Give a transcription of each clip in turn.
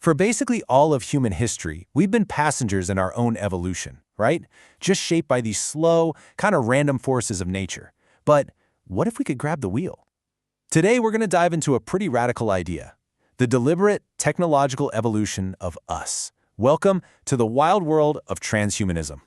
For basically all of human history, we've been passengers in our own evolution, right? Just shaped by these slow, kind of random forces of nature. But what if we could grab the wheel? Today, we're going to dive into a pretty radical idea: the deliberate technological evolution of us. Welcome to the wild world of transhumanism.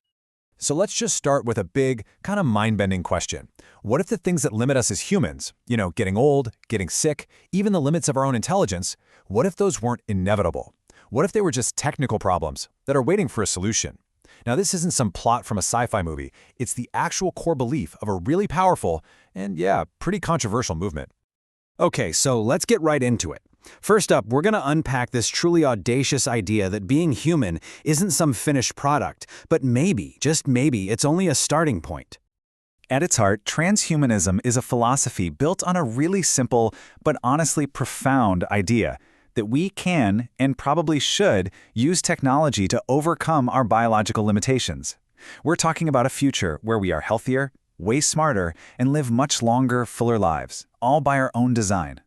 So let's just start with a big, kind of mind-bending question. What if the things that limit us as humans, getting old, getting sick, even the limits of our own intelligence, what if those weren't inevitable? What if they were just technical problems that are waiting for a solution? Now, this isn't some plot from a sci-fi movie. It's the actual core belief of a really powerful and, pretty controversial movement. Okay, so let's get right into it. First up, we're going to unpack this truly audacious idea that being human isn't some finished product, but maybe, just maybe, it's only a starting point. At its heart, transhumanism is a philosophy built on a really simple, but honestly profound idea that we can, and probably should, use technology to overcome our biological limitations. We're talking about a future where we are healthier, way smarter, and live much longer, fuller lives, all by our own design.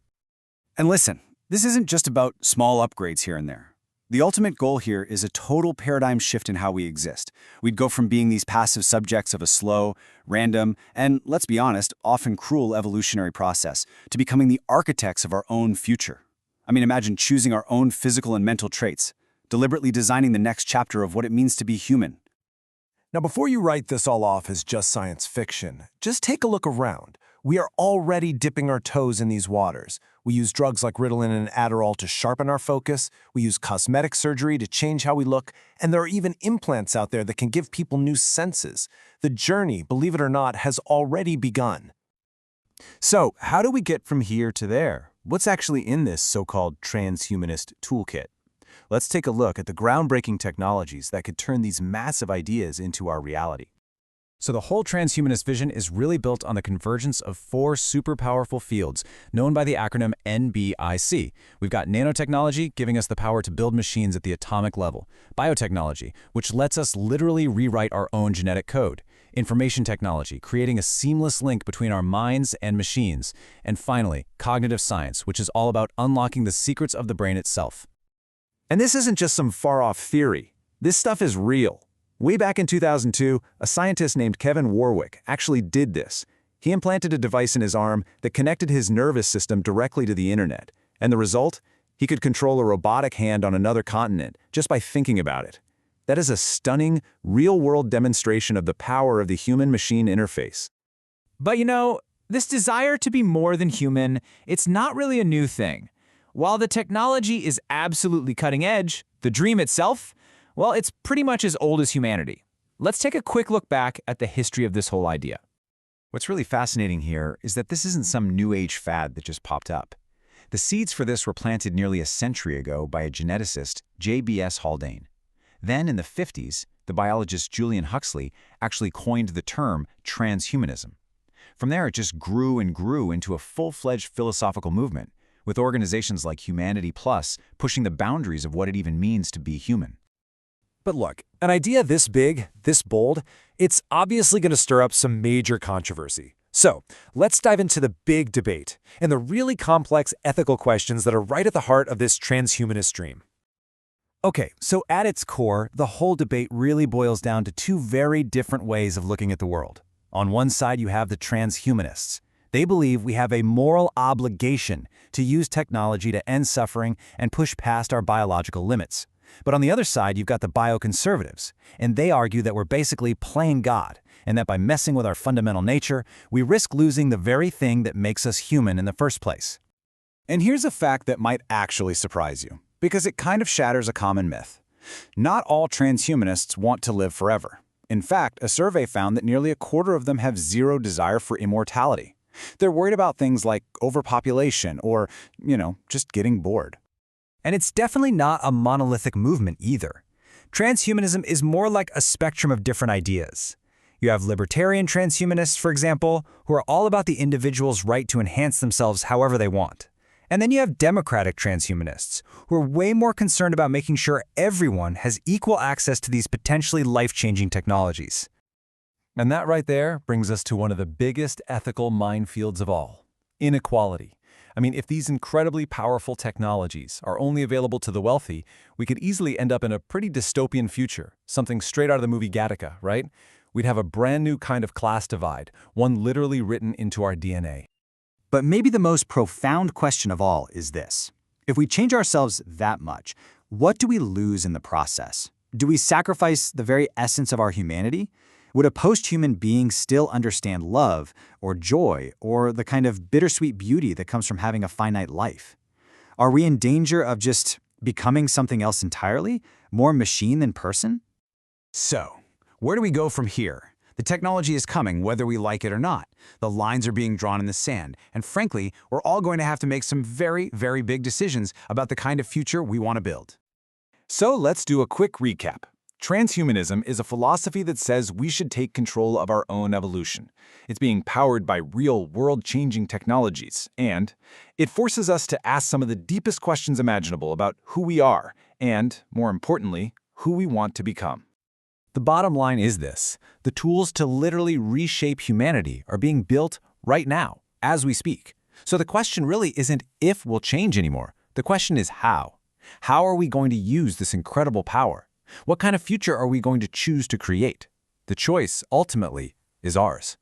And listen, this isn't just about small upgrades here and there. The ultimate goal here is a total paradigm shift in how we exist. We'd go from being these passive subjects of a slow, random, and, let's be honest, often cruel evolutionary process to becoming the architects of our own future. I mean, imagine choosing our own physical and mental traits, deliberately designing the next chapter of what it means to be human. Now, before you write this all off as just science fiction, just take a look around. We are already dipping our toes in these waters. We use drugs like Ritalin and Adderall to sharpen our focus. We use cosmetic surgery to change how we look. And there are even implants out there that can give people new senses. The journey, believe it or not, has already begun. So, how do we get from here to there? What's actually in this so-called transhumanist toolkit? Let's take a look at the groundbreaking technologies that could turn these massive ideas into our reality. So the whole transhumanist vision is really built on the convergence of four super powerful fields, known by the acronym NBIC. We've got nanotechnology, giving us the power to build machines at the atomic level; biotechnology, which lets us literally rewrite our own genetic code; information technology, creating a seamless link between our minds and machines; and finally, cognitive science, which is all about unlocking the secrets of the brain itself. And this isn't just some far-off theory. This stuff is real. Way back in 2002, a scientist named Kevin Warwick actually did this. He implanted a device in his arm that connected his nervous system directly to the internet. And the result? He could control a robotic hand on another continent just by thinking about it. That is a stunning, real-world demonstration of the power of the human-machine interface. But this desire to be more than human, it's not really a new thing. While the technology is absolutely cutting edge, the dream itself, well, it's pretty much as old as humanity. Let's take a quick look back at the history of this whole idea. What's really fascinating here is that this isn't some new age fad that just popped up. The seeds for this were planted nearly a century ago by a geneticist, J.B.S. Haldane. Then, in the 50s, the biologist Julian Huxley actually coined the term transhumanism. From there, it just grew and grew into a full-fledged philosophical movement, with organizations like Humanity Plus pushing the boundaries of what it even means to be human. But look, an idea this big, this bold, it's obviously going to stir up some major controversy. So, let's dive into the big debate and the really complex ethical questions that are right at the heart of this transhumanist dream. Okay, so at its core, the whole debate really boils down to two very different ways of looking at the world. On one side, you have the transhumanists. They believe we have a moral obligation to use technology to end suffering and push past our biological limits. But on the other side, you've got the bioconservatives, and they argue that we're basically playing God, and that by messing with our fundamental nature, we risk losing the very thing that makes us human in the first place. And here's a fact that might actually surprise you, because it kind of shatters a common myth. Not all transhumanists want to live forever. In fact, a survey found that nearly a quarter of them have zero desire for immortality. They're worried about things like overpopulation or, just getting bored. And it's definitely not a monolithic movement either. Transhumanism is more like a spectrum of different ideas. You have libertarian transhumanists, for example, who are all about the individual's right to enhance themselves however they want. And then you have democratic transhumanists, who are way more concerned about making sure everyone has equal access to these potentially life-changing technologies. And that right there brings us to one of the biggest ethical minefields of all: inequality. I mean, if these incredibly powerful technologies are only available to the wealthy, we could easily end up in a pretty dystopian future, something straight out of the movie Gattaca, right? We'd have a brand new kind of class divide, one literally written into our DNA. But maybe the most profound question of all is this. If we change ourselves that much, what do we lose in the process? Do we sacrifice the very essence of our humanity? Would a post-human being still understand love or joy or the kind of bittersweet beauty that comes from having a finite life? Are we in danger of just becoming something else entirely, more machine than person? So, where do we go from here? The technology is coming whether we like it or not. The lines are being drawn in the sand, and frankly, we're all going to have to make some very, very big decisions about the kind of future we want to build. So let's do a quick recap. Transhumanism is a philosophy that says we should take control of our own evolution. It's being powered by real world-changing technologies, and it forces us to ask some of the deepest questions imaginable about who we are and, more importantly, who we want to become. The bottom line is this: the tools to literally reshape humanity are being built right now, as we speak. So the question really isn't if we'll change anymore. The question is how. How are we going to use this incredible power? What kind of future are we going to choose to create? The choice, ultimately, is ours.